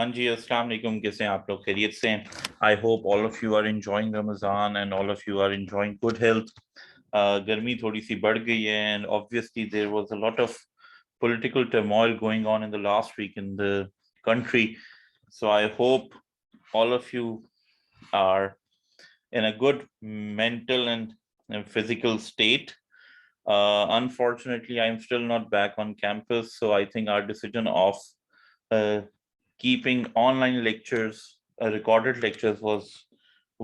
हाँ जी, अस्सलाम वालेकुम। कैसे हैं आप लोग? खैरियत से हैं? I hope all of you are enjoying Ramzan and all of you are enjoying good health. गर्मी थोड़ी सी बढ़ गई है and obviously there was a lot of political turmoil going on in the last week in the country. So I hope all of you are in a good mental and physical state. Unfortunately, I'm still not back on campus, so I think our decision of uh, keeping online lectures, recorded lectures,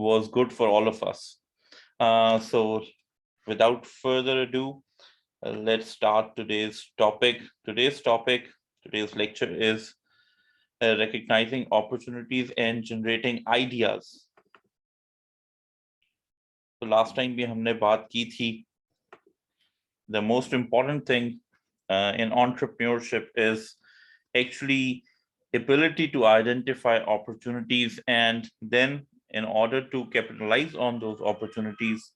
was good for all of us. So, without further ado, let's start today's topic. Today's lecture is recognizing opportunities and generating ideas. So last time भी हमने बात की थी. The most important thing in entrepreneurship is actually ability to identify opportunities, and then in order to capitalize on those opportunities,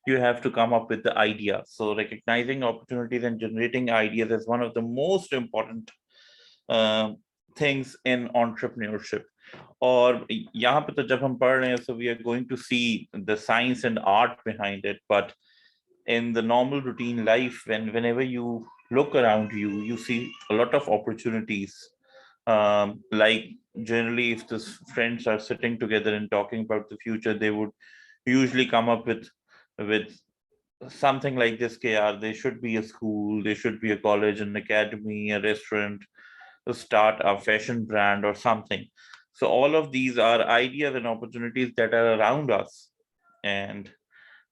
you have to come up with the idea. So recognizing opportunities and generating ideas is one of the most important uh, things in entrepreneurship. और यहाँ पे तो जब हम पढ़ रहे हैं, so we are going to see the science and art behind it, but in the normal routine life, whenever you look around you, you see a lot of opportunities. Like generally, if the friends are sitting together and talking about the future, they would usually come up with something like this. There should be a school, there should be a college, an academy, a restaurant, to start a fashion brand or something. So all of these are ideas and opportunities that are around us, and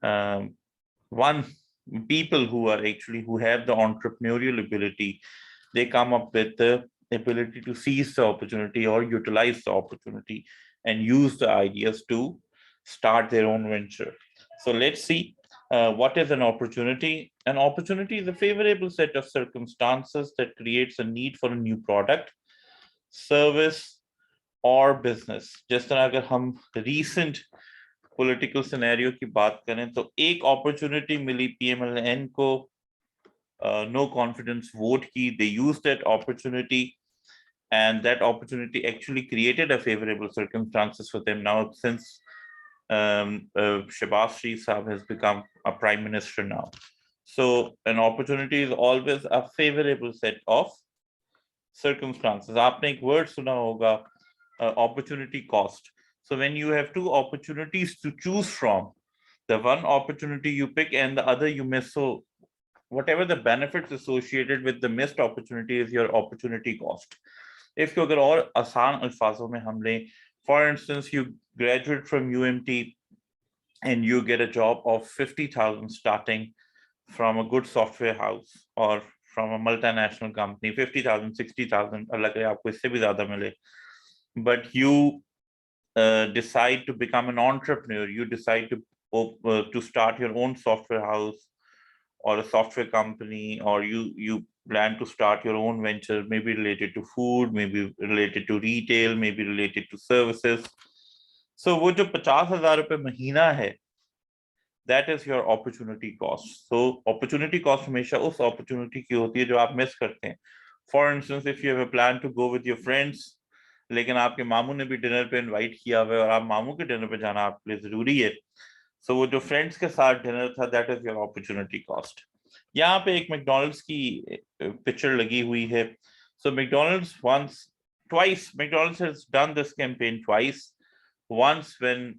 um, one people who are actually who have the entrepreneurial ability, they come up with the ability to seize the opportunity or utilize the opportunity and use the ideas to start their own venture. So let's see, what is an opportunity. An opportunity is a favorable set of circumstances that creates a need for a new product, service or business. जिस तरह अगर हम recent political scenario की बात करें तो एक opportunity मिली पीएमएलएन को, नो कॉन्फिडेंस वोट की. They used that opportunity and that opportunity actually created a favorable circumstances for them. Now since Shehbaz Sharif Saab has become a prime minister now, so an opportunity is always a favorable set of circumstances. आपने एक word सुना होगा, opportunity cost. So when you have two opportunities to choose from, the one opportunity you pick and the other you miss. So whatever the benefits associated with the missed opportunity is your opportunity cost. If you अगर और आसान अल्फाजों में हम लें, for instance, you graduate from UMT and you get a job of 50,000 starting from a good software house or from a multinational company. 50,000, 60,000 अलग है, आपको इससे भी ज़्यादा मिले. But you decide to become an entrepreneur. You decide to start your own software house or a software company, or you plan to start your own venture, maybe related to food, maybe related to retail, maybe related to services. So वो जो 50,000 रुपए महीना है, that is your opportunity cost. So opportunity cost हमेशा उस opportunity की होती है जो आप मिस करते हैं. For instance, if you have a plan to go with your friends, लेकिन आपके मामू ने भी डिनर पे इनवाइट किया हुआ है और आप मामू के डिनर पे जाना आपके लिए जरूरी है, सो वो जो फ्रेंड्स के साथ डिनर था, that is your opportunity cost. यहाँ पे एक मैकडॉनल्ड्स की पिक्चर लगी हुई है. सो McDonald's once twice McDonald's has done this campaign twice. Once when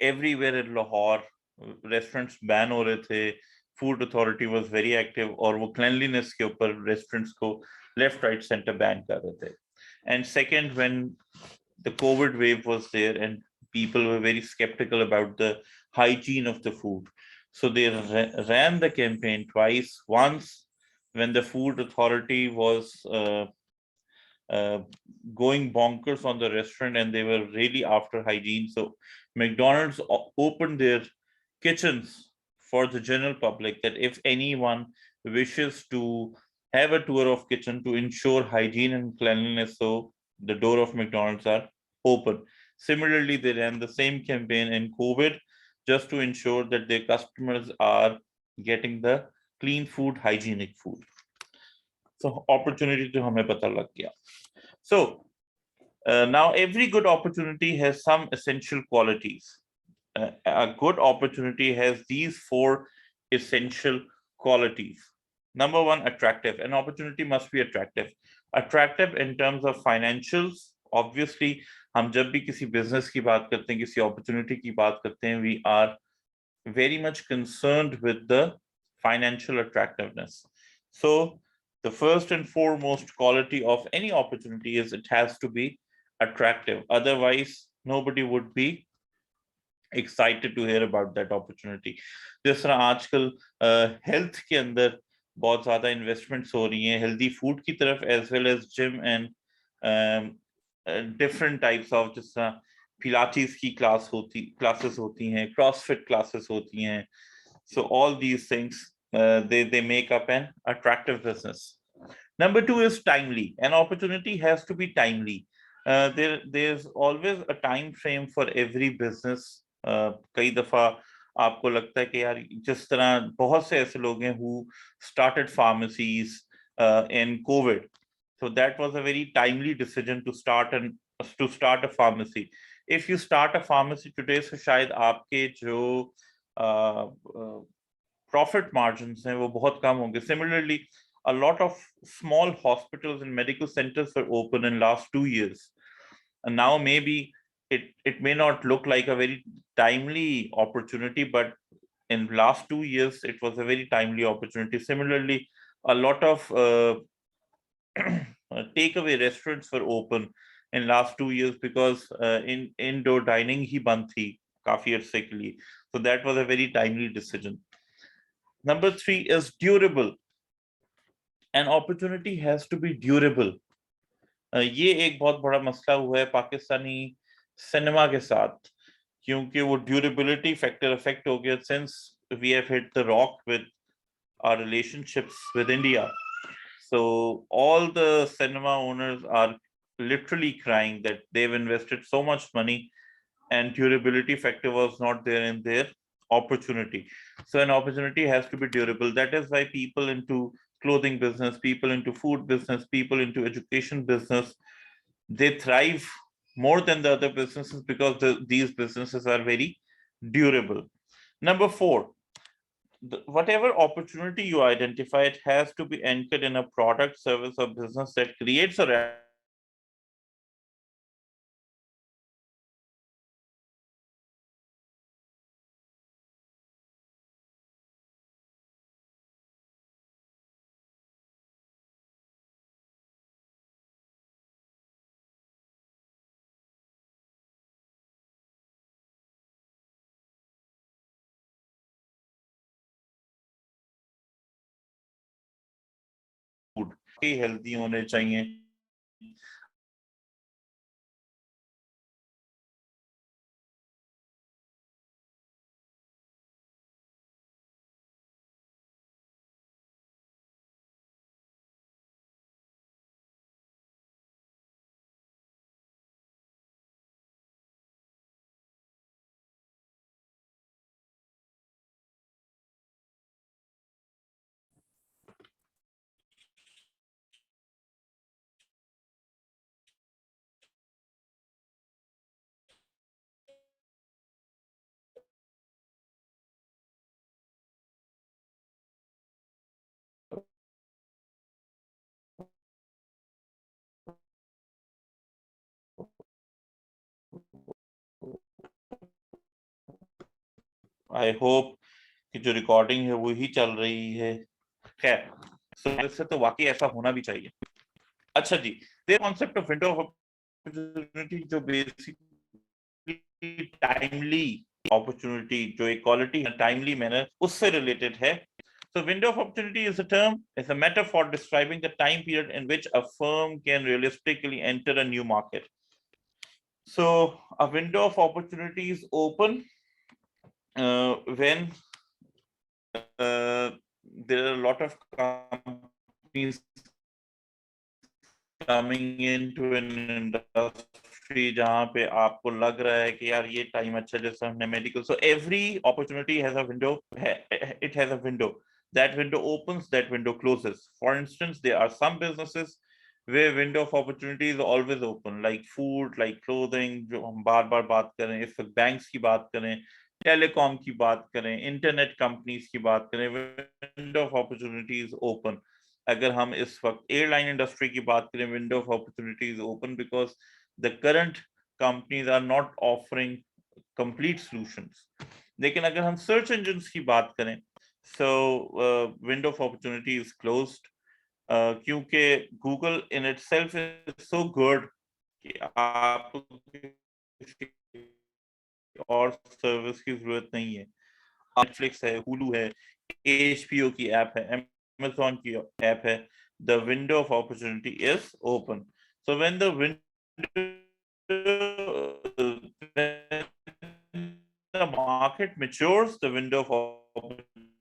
everywhere in Lahore restaurants ban हो रहे थे, food authority was very active और वो क्लेanliness के ऊपर रेस्टोरेंट्स को लेफ्ट राइट सेंटर बैन कर रहे थे. And second, when the COVID wave was there and people were very skeptical about the hygiene of the food, so they ran the campaign twice. Once when the food authority was going bonkers on the restaurant and they were really after hygiene, so McDonald's opened their kitchens for the general public, that if anyone wishes to have a tour of kitchen to ensure hygiene and cleanliness, so the door of McDonald's are open. Similarly, they ran the same campaign in COVID just to ensure that their customers are getting the clean food, hygienic food. So opportunity to हमें पता लग गया. So Now, every good opportunity has some essential qualities. A good opportunity has these four essential qualities. Number one, attractive. An opportunity must be attractive. Attractive in terms of financials. Obviously, हम जब भी किसी business की बात करते हैं, किसी opportunity की बात करते हैं, we are very much concerned with the financial attractiveness. So the first and foremost quality of any opportunity is it has to be attractive. Otherwise, nobody would be excited to hear about that opportunity. जिस तरह आजकल health के अंदर बहुत ज्यादा investments हो रही हैं हेल्दी फूड की तरफ as well as gym and different types of जिस तरह पिलाटीज की क्लासेस होती हैं क्रॉसफिट क्लासेस होती हैं. So all these things they make up an attractive business. Number two is timely. An opportunity has to be timely. There's always a time frame for every business. कई दफा आपको लगता है कि यार जिस तरह बहुत से ऐसे लोग हैं who started pharmacies in COVID. So that was a very timely decision to start a pharmacy. If you start a pharmacy today, so शायद आपके जो profit margins हैं वो बहुत कम होंगे. Similarly, a lot of small hospitals and medical centers were open in last 2 years. And now maybe it may not look like a very timely opportunity, but in last 2 years, it was a very timely opportunity. Similarly, a lot of takeaway restaurants were open in last 2 years because in indoor dining ही बंद थी काफी अरसे के लिए. So that was a very timely decision. Number three is durable. An opportunity has to be durable. ये एक बहुत बड़ा मसला हुआ है पाकिस्तानी सिनेमा के साथ क्योंकि वो ड्यूरेबिलिटी फैक्टर अफेक्ट हो गया since we have hit the rock with our relationships with India. So all the cinema owners are literally crying that they've invested so much money and durability factor was not there in their opportunity. So an opportunity has to be durable. That is why people into clothing business, people into food business, people into education business, they thrive more than the other businesses because these businesses are very durable. Number four, whatever opportunity you identify, it has to be anchored in a product, service, or business that creates a food. Healthy होने चाहिए. I hope कि जो recording है वो ही चल रही है. खैर, से तो वाकई ऐसा होना भी चाहिए. अच्छा जी, their concept of window of opportunity जो बेसिकली टाइमली अपॉर्चुनिटी जो इक्वालिटी है टाइमली मैनर उससे रिलेटेड है. So window of opportunity is a term, is a metaphor describing the time period in which a firm can realistically enter a new market. So a window of opportunity is open when there are a lot of companies coming into an industry जहाँ पे आपको लग रहा है कि यार ये time अच्छा जैसे हमने medical. So every opportunity has a window. It has a window. That window opens, that window closes. For instance, there are some businesses where window of opportunity is always open, like food, like clothing, जो हम बार बार बात करें, इस वक्त banks की बात करें, telecom की बात करें, इंटरनेट कंपनीज की बात करें, window of opportunity is open. अगर हम इस वक्त एयरलाइन इंडस्ट्री की बात करें, window of opportunity is open because the current companies are not offering complete solutions. लेकिन अगर हम सर्च इंजन की बात करें, so window of opportunity is closed, क्योंकि Google in itself is so good कि आपको किसी और सर्विस की जरूरत नहीं है. नेटफ्लिक्स है, हुलू है, एचपीओ की ऐप है, अमेज़न की ऐप है. The window of opportunity is open. So when the market matures, the window of opportunity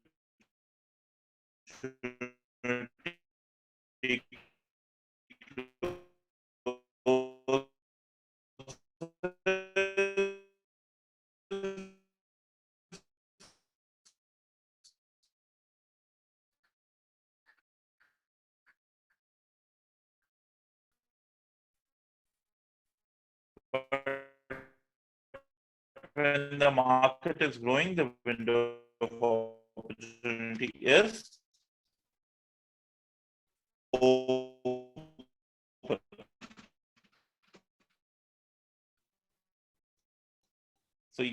when the market is growing, the window of opportunity is open. So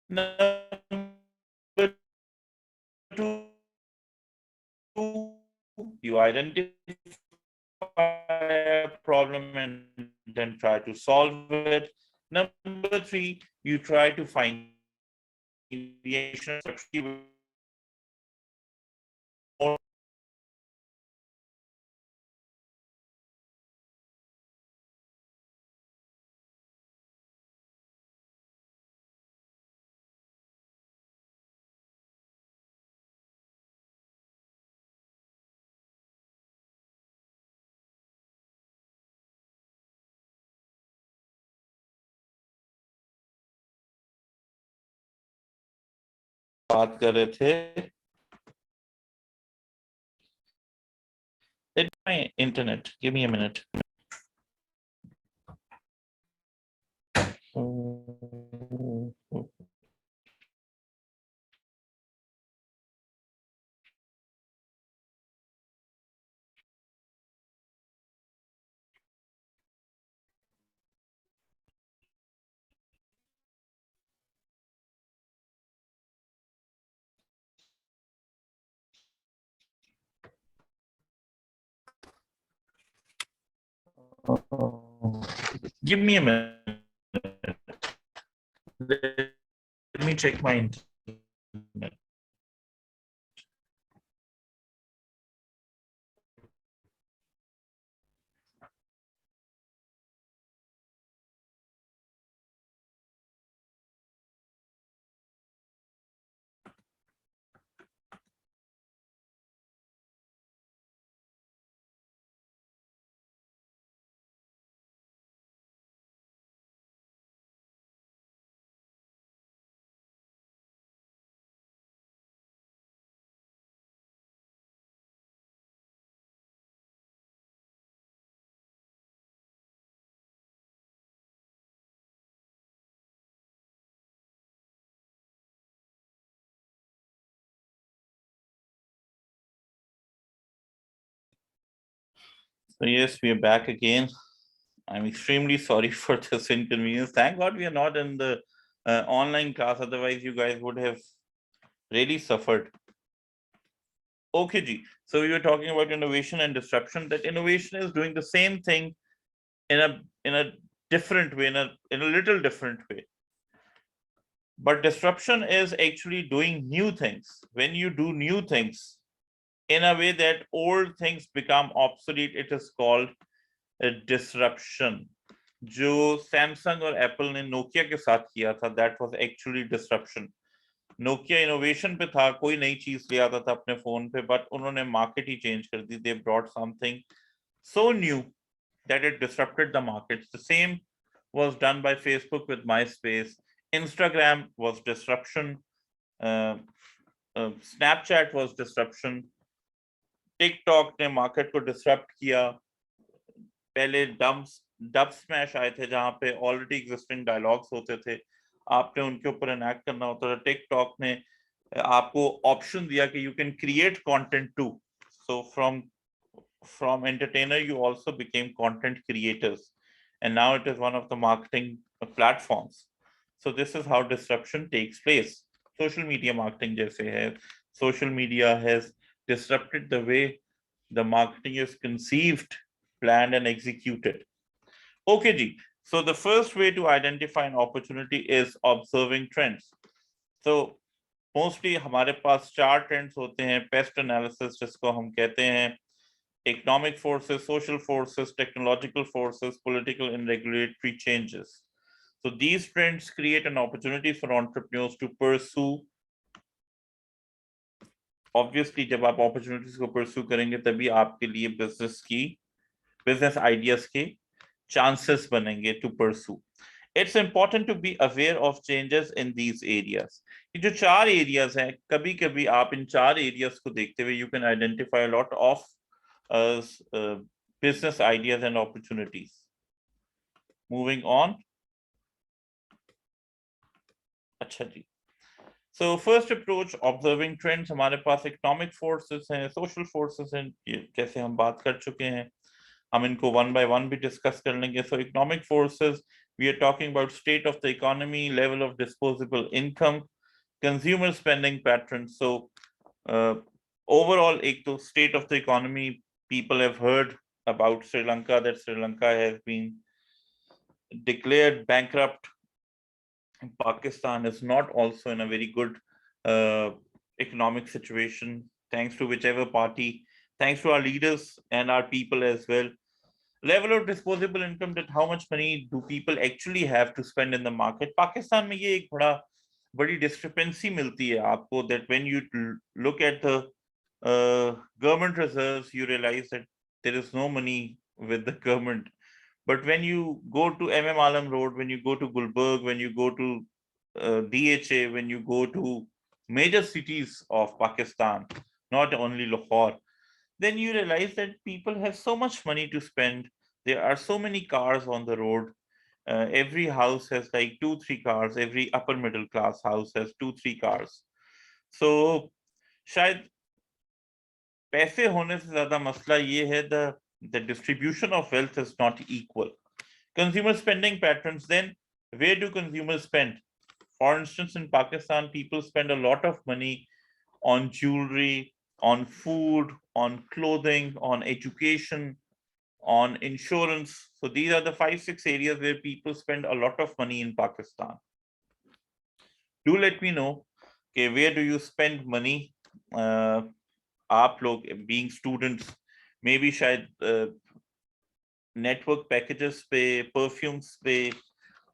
number two, you identify a problem and then try to solve it. Number three, you try to find बात कर रहे थे. Let my internet. Give me a minute. Give me a minute. Let me check my internet. So yes, we are back again. I'm extremely sorry for this inconvenience. Thank God we are not in the online class. Otherwise, you guys would have really suffered. Okay, G. So we were talking about innovation and disruption. That innovation is doing the same thing in a different way, in a little different way. But disruption is actually doing new things. When you do new things in a way that old things become obsolete, it is called a disruption. जो Samsung और Apple ने Nokia के साथ किया था, that was actually disruption. Nokia innovation पे था, कोई नई चीज ले आता था अपने फोन पे, बट उन्होंने मार्केट ही चेंज कर दी. They brought something so new that it disrupted the markets. The same was done by Facebook with MySpace. Instagram was disruption. Snapchat was disruption. TikTok ने मार्केट को डिसरप्ट किया. पहले dub smash आए थे जहां पे ऑलरेडी एग्जिस्टिंग डायलॉग्स होते थे, आपने उनके ऊपर एनैक्ट करना होता था. टिकटॉक ने आपको ऑप्शन दिया कि you can create content too. So from entertainer you also became content creators, and now it is one of the marketing platforms. So this is how disruption takes place. Social media marketing jaise hai, social media has disrupted the way the marketing is conceived, planned and executed. Okay ji, so the first way to identify an opportunity is observing trends. So mostly हमारे पास 4 trends होते हैं. Paste analysis जिसको हम कहते हैं, economic forces, social forces, technological forces, political and regulatory changes. So these trends create an opportunity for entrepreneurs to pursue. Obviously, जब आप opportunities को pursue करेंगे तभी आपके लिए business ideas के chances बनेंगे to pursue. It's important to be aware of changes in these areas. ये जो 4 areas हैं, कभी-कभी आप इन 4 areas को देखते हुए you can identify a lot of business ideas and opportunities. Moving on. अच्छा जी. So first approach, observing trends. हमारे पास economic forces हैं, social forces हैं, जैसे हम बात कर चुके हैं. हम इनको one by one भी discuss कर लेंगे. So economic forces, we are talking about state of the economy, level of disposable income, consumer spending patterns. So overall, एक तो state of the economy, people have heard about Sri Lanka, that Sri Lanka has been declared bankrupt. Pakistan is not also in a very good economic situation, thanks to whichever party, thanks to our leaders and our people as well. Level of disposable income, that how much money do people actually have to spend in the market. Pakistan में ये एक बड़ी discrepancy मिलती है आपको, that when you look at the government reserves, you realize that there is no money with the government. But when you go to MM Alam Road, when you go to Gulberg, when you go to DHA, when you go to major cities of Pakistan, not only Lahore, then you realize that people have so much money to spend. There are so many cars on the road. Every house has like 2-3 cars. Every upper middle class house has 2-3 cars. So शायद पैसे होने से ज्यादा मसला ये है, the distribution of wealth is not equal. Consumer spending patterns, then where do consumers spend? For instance, in Pakistan, people spend a lot of money on jewelry, on food, on clothing, on education, on insurance. So these are the 5-6 areas where people spend a lot of money in Pakistan. Do let me know, okay, where do you spend money? आप लोग being students, maybe शायद network packages पे, perfumes पे,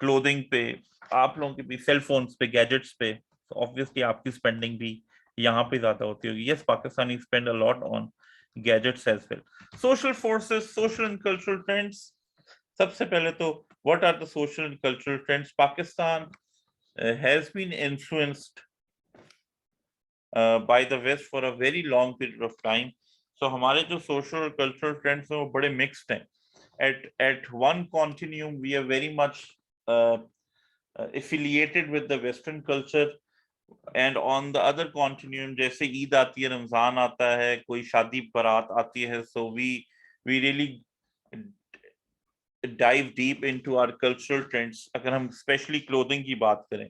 clothing पे, आप लोगों के भी cell phones पे, gadgets पे. So obviously आपकी spending भी यहाँ पे ज्यादा होती होगी. Yes, Pakistani spend a lot on gadgets as well. Social forces, social and cultural trends. सबसे पहले तो what are the social and cultural trends? Pakistan has been influenced by the West for a very long period of time. So हमारे जो social और cultural trends हैं वो बड़े mixed हैं. At one continuum, we are very much affiliated with the Western culture, and on the other continuum, जैसे ईद आती है, रमजान आता है, कोई शादी बारात आती है, so we really dive deep into our cultural trends. अगर हम especially clothing की बात करें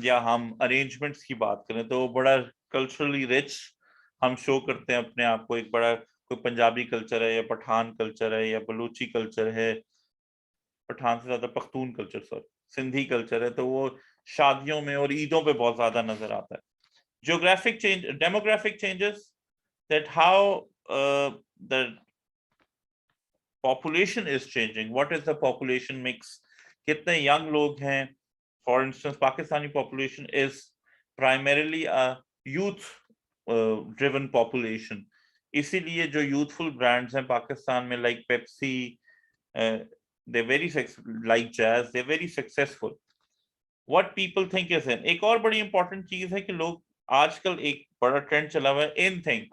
या हम arrangements की बात करें, तो बड़ा culturally rich हम show करते हैं अपने आप को. एक बड़ा कोई पंजाबी कल्चर है या पठान कल्चर है या बलूची कल्चर है, पठान से ज्यादा Pakhtun culture, sorry, Sindhi culture है, तो वो शादियों में और ईदों पे बहुत ज्यादा नजर आता है. Geographic change, demographic changes, that how the population is changing. What is the population mix? कितने young लोग हैं? For instance, Pakistani population is primarily a youth driven population. इसीलिए जो youthful brands हैं पाकिस्तान में, like Pepsi, they're very like Jazz, they're very successful. What people think is in. एक और बड़ी important चीज है कि लोग आजकल एक बड़ा ट्रेंड चला हुआ है इन थिंग,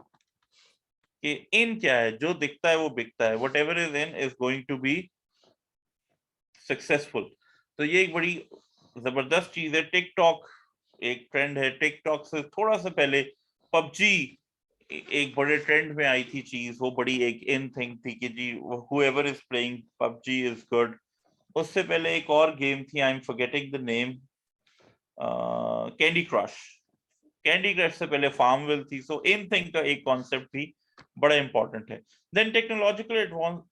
कि इन क्या है, जो दिखता है वो बिकता है, whatever is in is going to be successful. तो ये एक बड़ी जबरदस्त चीज है। टिकटॉक एक ट्रेंड है, टिकटॉक से थोड़ा सा पहले पबजी एक बड़े ट्रेंड में आई थी चीज, वो बड़ी एक इन थिंग थी कि जी whoever is playing PUBG is good। उससे पहले एक और गेम थी, I am forgetting the name, candy crush. Candy crush से पहले फार्मविल थी। सो इन थिंग का एक कॉन्सेप्ट भी बड़ा इंपॉर्टेंट है। Then technological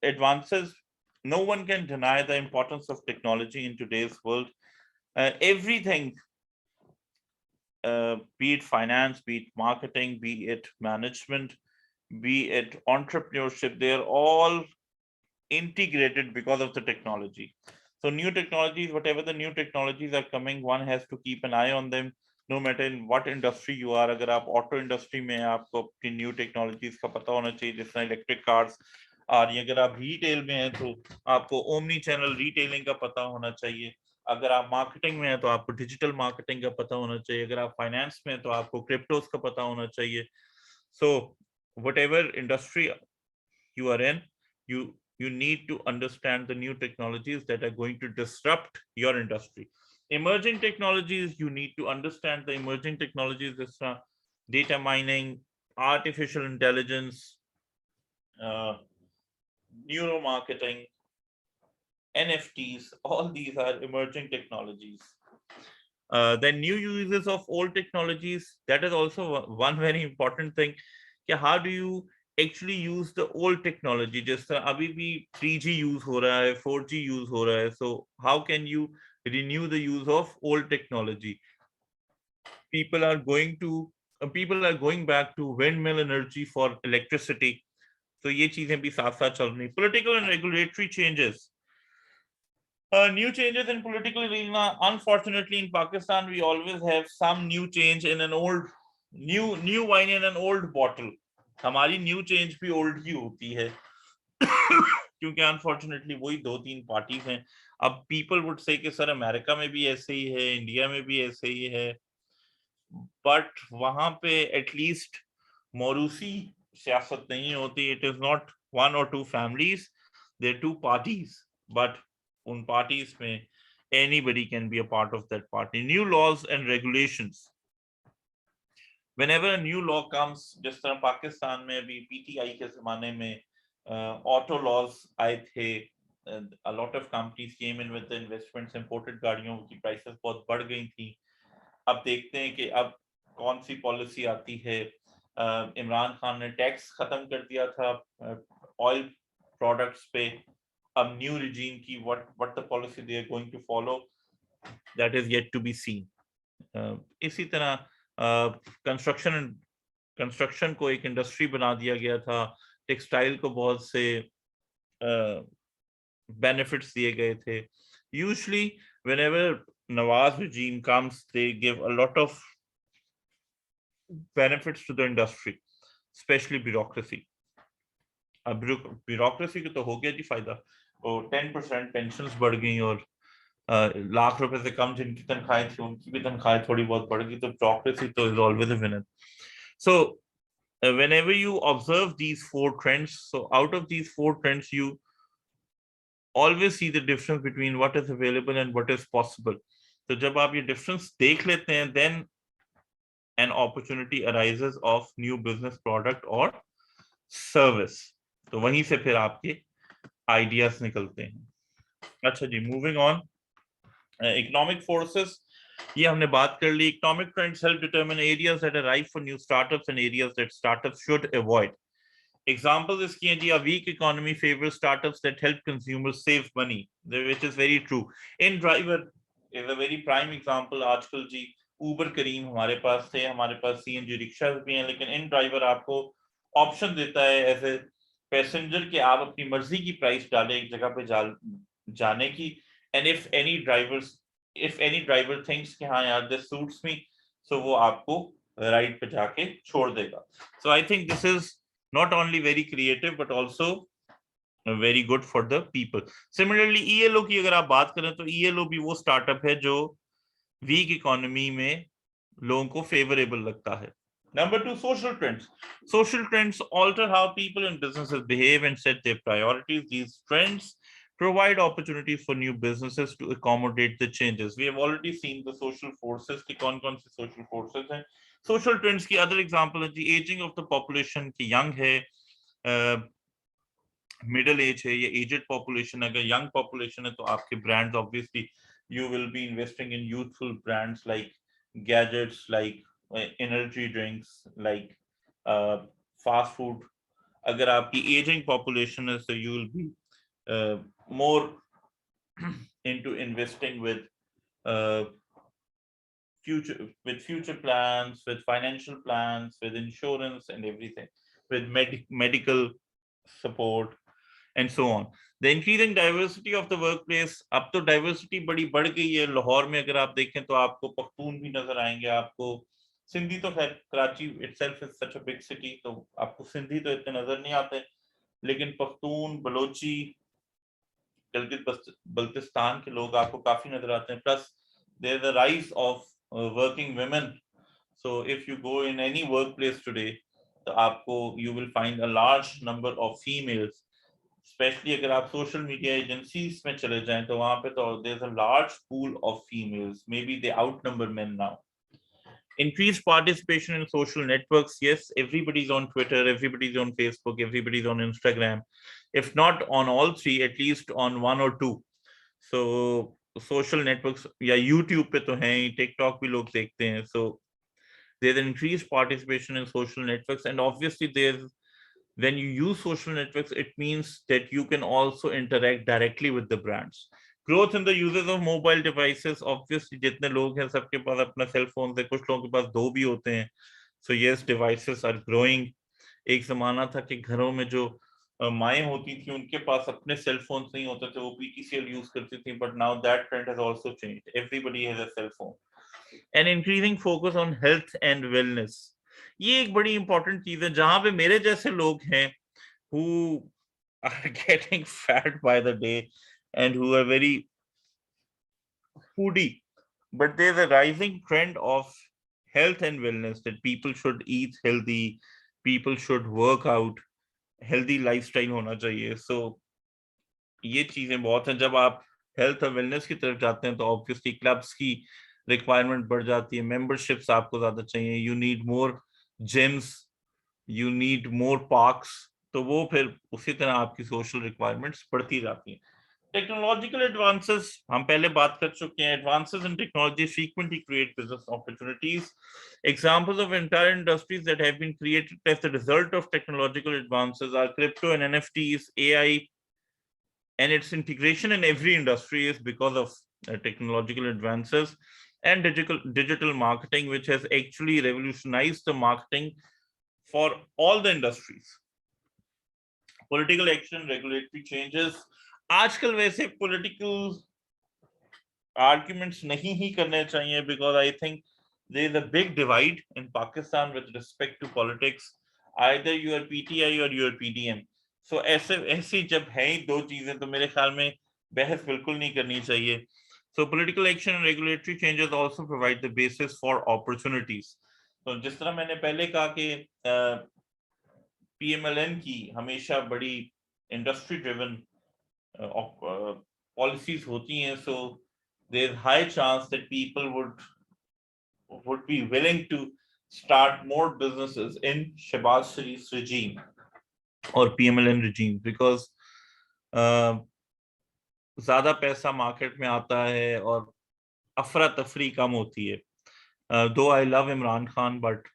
advances, no one can deny the importance of technology in today's world. Everything, be it finance, be it marketing, be it management, be it entrepreneurship, they are all integrated because of the technology. So new technologies, whatever the new technologies are coming, one has to keep an eye on them, no matter in what industry you are। अगर आप auto industry में हैं, आपको अपनी new technologies का पता होना चाहिए, जिस तरह इलेक्ट्रिक कार्स आ रही है। अगर आप रिटेल में हैं तो आपको ओमनी चैनल रिटेलिंग का पता होना चाहिए। अगर आप मार्केटिंग में हैं तो आपको डिजिटल मार्केटिंग का पता होना चाहिए। अगर आप फाइनेंस में हैं तो आपको क्रिप्टोस का पता होना चाहिए। सो whatever industry you are in, you need to understand the new technologies that are going to disrupt your industry। Emerging technologies, you need to understand the emerging technologies, this data mining, artificial intelligence, neuromarketing, NFTs, all these are emerging technologies। Then new uses of old technologies, that is also one very important thing, कि how do you actually use the old technology। जिस तरह अभी भी 3G use हो रहा है, 4G use हो रहा है, so how can you renew the use of old technology? People are going back to windmill energy for electricity। तो ये चीजें भी साथ साथ चल रही। Political and regulatory changes, new changes in political arena। Unfortunately, in Pakistan, we always have some new change in an old, new wine in an old bottle। हमारी new change भी ओल्ड ही होती है क्योंकि अनफॉर्चुनेटली वही दो तीन parties हैं। अब पीपल वुड से कि सर अमेरिका में भी ऐसे ही है, इंडिया में भी ऐसे ही है, बट वहां पे एटलीस्ट मौरूसी सियासत नहीं होती। It is not one or two families, there two parties, but उन पार्टीज में anybody can be a part of that party। New laws and regulations, whenever a new law comes, जिस तरह पाकिस्तान में भी पीटीआई के जमाने में ऑटो लॉज आए थे, a lot of companies came in with the investments, imported गाड़ियों की प्राइसेस बहुत बढ़ गई थी। अब देखते हैं कि अब कौन सी पॉलिसी आती है। इमरान खान ने टैक्स खत्म कर दिया था ऑयल प्रोडक्ट्स पे। अब न्यू रिजीम की what the policy they are going to follow, that is yet to be seen। इसी तरह कंस्ट्रक्शन को एक इंडस्ट्री बना दिया गया था, टेक्सटाइल को बहुत से बेनिफिट्स दिए गए थे। Usually whenever Nawaz regime comes, they give a lot of benefits to the industry, especially bureaucracy। अब ब्यूरोक्रेसी को तो हो गया जी फायदा, और 10% पेंशन्स बढ़ गई, और लाख रुपए से कम जिनकी तनख्वाहें थी उनकी भी तनख्वाहें थोड़ी बहुत बढ़ गई। तो ब्यूरोक्रेसी तो is always a winner. So whenever you observe these four trends, so out of these four trends you always see the difference between what is available and what is possible। तो जब आप ये difference देख लेते हैं, then an opportunity arises of new business product or service। तो वहीं से फिर आपके आइडियाज निकलते हैं। अच्छा जी, मूविंग ऑन, इकोनॉमिक फोर्सेस, ये हमने बात कर ली। Economic trends help determine areas that are ripe for new startups and areas that startups should avoid. Examples इसकी हैं जी, a weak economy favours startups that help consumers save money, which is very true. InDriver is a very prime example. आजकल जी उबर करीम हमारे पास थे, हमारे पास CNG rickshaw भी हैं, लेकिन इन ड्राइवर आपको ऑप्शन देता है एज ए पैसेंजर कि आप अपनी मर्जी की प्राइस डालें एक जगह पे जाने की। And if any driver thinks कि हाँ यार दिस सूट्स मी, सो वो आपको राइड पे जाके छोड़ देगा। So I think this is not only very creative but also very good for the people। Similarly ELO की अगर आप बात करें तो ELO भी वो स्टार्टअप है जो वीक इकोनॉमी में लोगों को favorable लगता है. Number 2, social trends. Social trends alter how people and businesses behave and set their priorities. These trends provide opportunities for new businesses to accommodate the changes. We have already seen the social forces ki kaun se social forces hain. Social trends ki other example है the aging of the population ki young है, middle age है, ये aged population. अगर young population है तो आपके brands obviously you will be investing in youthful brands like gadgets, like energy drinks, like fast food. अगर आपकी aging population है so you will be more into investing with future plans, with financial plans, with insurance and everything, with medical support and so on. The increasing diversity of the workplace. अब तो diversity बड़ी बढ़ गई है. लाहौर में अगर आप देखें तो आपको पख्तून भी नजर आएंगे, आपको सिंधी तो खैर Karachi itself is such a big city तो आपको सिंधी तो इतने नजर नहीं आते, लेकिन पख्तून, बलोची, गिलगित बल्तिस्तान के लोग आपको काफी नजर आते हैं. Plus there is a rise of working women. So if you go in any workplace today, तो आपको you will find a large number of females. Especially अगर आप social media agencies में चले जाएं तो वहाँ पे तो there's a large pool of females. Maybe they outnumber men now. Increased participation in social networks. Yes, everybody's on Twitter, everybody's on Facebook, everybody's on Instagram. If not on all three, at least on one or two. So social networks या YouTube पे तो हैं ही, TikTok भी लोग देखते हैं. So there's an increased participation in social networks, and obviously there's when you use social networks, it means that you can also interact directly with the brands. Growth in the uses of mobile devices. Obviously जितने लोग हैं सबके पास अपना cell phone है, कुछ लोगों के पास दो भी होते हैं. So yes, devices are growing. एक जमाना था कि घरों में जो माएँ होती थी उनके पास अपने सेल फोन नहीं होते थे, वो PTCL यूज करती थी. But now that trend has also changed. Everybody has a cell phone. An increasing focus on health and wellness. ये एक बड़ी इंपॉर्टेंट चीज है. जहां पे मेरे जैसे लोग हैं who are getting fat by the day and who are very foodie, but there's a rising trend of health and wellness, that people should eat healthy, people should work out, healthy lifestyle होना चाहिए. So ये चीजें बहुत हैं. जब आप health और wellness की तरफ जाते हैं तो ऑब्वियसली क्लब्स की रिक्वायरमेंट बढ़ जाती है, मेंबरशिप्स आपको ज्यादा चाहिए, you need more gyms, you need more parks. तो वो फिर उसी तरह आपकी सोशल रिक्वायरमेंट्स बढ़ती जाती हैं. टेक्नोलॉजिकल एडवांसेस हम पहले बात कर चुके हैं. Advances in technology frequently create business opportunities. Examples of entire industries that have been created as the result of technological advances are crypto and NFTs. AI and its integration in every industry is because of technological advances. And digital marketing, which has actually revolutionized the marketing for all the industries. Political action, regulatory changes. आजकल वैसे political arguments नहीं ही करने चाहिए, because I think there is a big divide in Pakistan with respect to politics. Either you are PTI or you are PDM. So ऐसे जब है ही दो चीजें तो मेरे ख्याल में बहस बिल्कुल नहीं करनी चाहिए. So political action and regulatory changes also provide the basis for opportunities. तो जिस तरह मैंने पहले कहा कि PMLN की हमेशा बड़ी इंडस्ट्री ड्रिवन policies होती हैं, so there's high chance that people would be willing to start more businesses in Shehbaz Sharif's regime or PMLN regime, because ज्यादा पैसा मार्केट में आता है और अफरा तफरी कम होती है. Though I love Imran Khan, but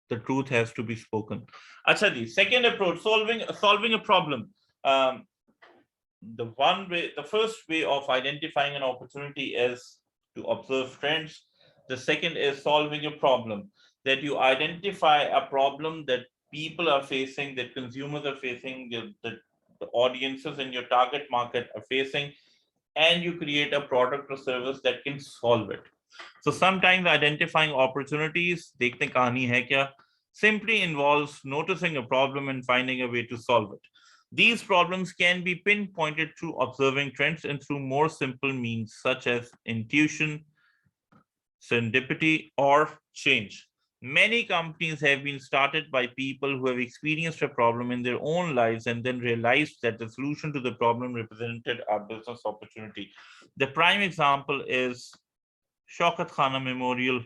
the truth has to be spoken. Acha ji, second approach, solving a problem. The first way of identifying an opportunity is to observe trends. The second is solving a problem, that you identify a problem that people are facing, that consumers are facing, that the audiences in your target market are facing, and you create a product or service that can solve it. So sometimes identifying opportunities, dekhne kahani hai kya, simply involves noticing a problem and finding a way to solve it. These problems can be pinpointed through observing trends and through more simple means such as intuition, serendipity, or change. Many companies have been started by people who have experienced a problem in their own lives and then realized that the solution to the problem represented a business opportunity. The prime example is Shaukat Khanum Memorial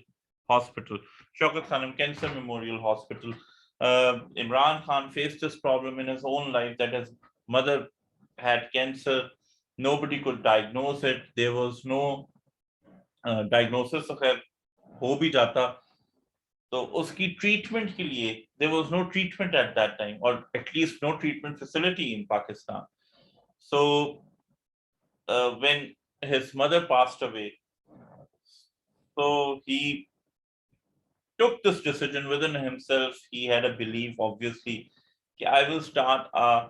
Hospital, Shaukat Khanum Cancer Memorial Hospital. Imran Khan faced this problem in his own life that his mother had cancer. Nobody could diagnose it. There was no diagnosis. अगर हो भी जाता तो उसकी treatment के लिए there was no treatment at that time, or at least no treatment facility in Pakistan. So when his mother passed away, so he took this decision within himself. He had a belief, obviously, I will start a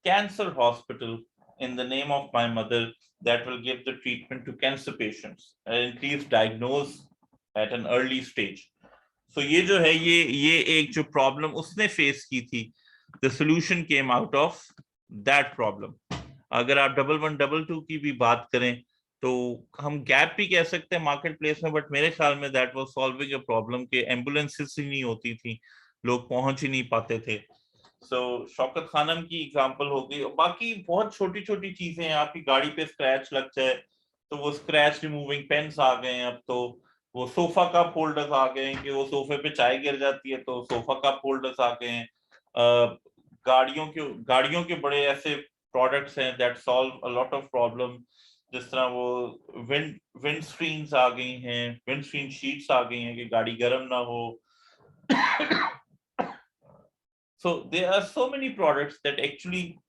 cancer hospital in the name of my mother that will give the treatment to cancer patients and at least diagnose at an early stage. So ये जो है ये एक जो problem उसने face की थी, the solution came out of that problem. अगर आप 1122 की भी बात करें तो हम गैप भी कह सकते हैं मार्केट प्लेस में, बट मेरे ख्याल में that was solving a problem के एम्बुलेंसेस ही नहीं होती थी, लोग पहुंच ही नहीं पाते थे. सो शौकत खानम की एग्जांपल हो गई. बाकी बहुत छोटी छोटी चीजें हैं, आपकी गाड़ी पे स्क्रैच लग जाए तो वो स्क्रैच रिमूविंग पेन्स आ गए हैं. अब तो वो सोफा कप होल्डर्स आ गए हैं कि वो सोफे पे चाय गिर जाती है तो सोफा कप होल्डर्स आ गए हैं. गाड़ियों के बड़े ऐसे प्रोडक्ट्स हैं that solve a lot of problem. जिस तरह वो विंड स्क्रीन्स आ गई हैं, विंड स्क्रीन शीट्स आ गई हैं कि गाड़ी गर्म ना हो. So there are so many products that actually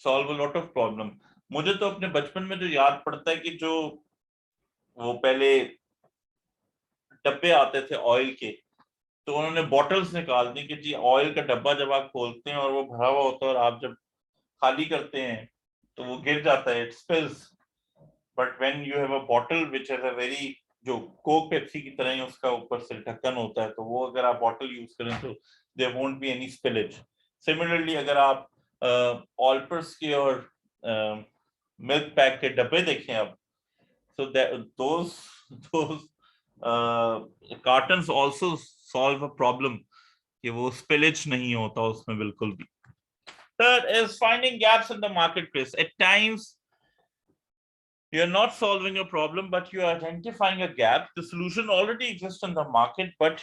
solve a lot of problem. मुझे तो अपने बचपन में जो याद पड़ता है कि जो वो पहले डब्बे आते थे ऑयल के, तो उन्होंने बॉटल्स निकाल दी कि जी ऑयल का डब्बा जब आप खोलते हैं और वो भरा हुआ होता है और आप जब खाली करते हैं तो वो गिर जाता है, it spills. But when you have a bottle which has a very, जो कोक पेप्सी की तरह ही उसका ऊपर से ढक्कन होता है, तो वो अगर आप बॉटल यूज करें तो there won't be any spillage. Similarly अगर आप ऑल्पर्स के और मिल्क पैक के डब्बे देखें अब, so that those cartons also solve a problem कि वो spillage नहीं होता उसमें बिल्कुल भी. Third is finding gaps in the marketplace. At times you're not solving a problem, but you're identifying a gap. The solution already exists in the market, but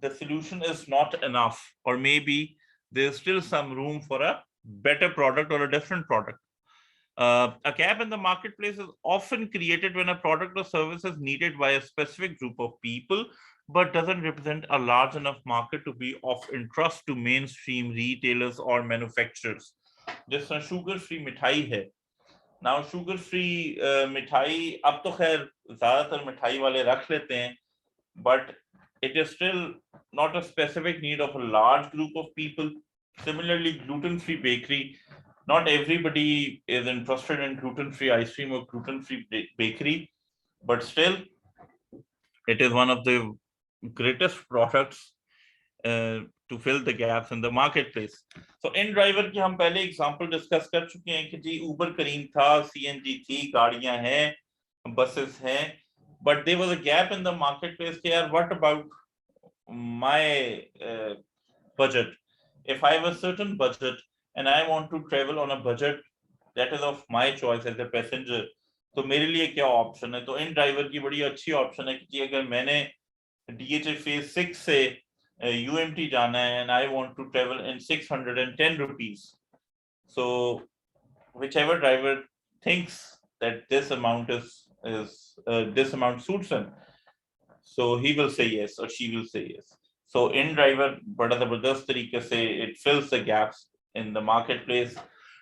the solution is not enough, or maybe there's still some room for a better product or a different product. A gap in the marketplace is often created when a product or service is needed by a specific group of people, but doesn't represent a large enough market to be of interest to mainstream retailers or manufacturers. जिस तरह sugar free मिठाई है. Now sugar free मिठाई अब तो खैर ज्यादातर मिठाई वाले रख लेते हैं, but it is still not a specific need of a large group of people. Similarly, gluten-free bakery, not everybody is interested in gluten-free ice cream or gluten-free bakery, but still it is one of the greatest products to fill the gaps in the marketplace. So in driver की हम पहले example discuss कर चुके हैं कि जी Uber करीम था, CNG थी, गाड़ियां हैं, buses हैं, but there was a gap in the marketplace here. What about my budget? If I have a certain budget and I want to travel on a budget that is of my choice as a passenger, तो मेरे लिए क्या option है? तो इन driver की बड़ी अच्छी option है कि अगर मैंने DHA phase 6 से UMT जाना है and I want to travel in 610 rupees, so whichever driver thinks that this amount is this amount suits him, so he will say yes or she will say yes. So in driver बड़ा जबरदस्त तरीके से it fills the gaps in the marketplace.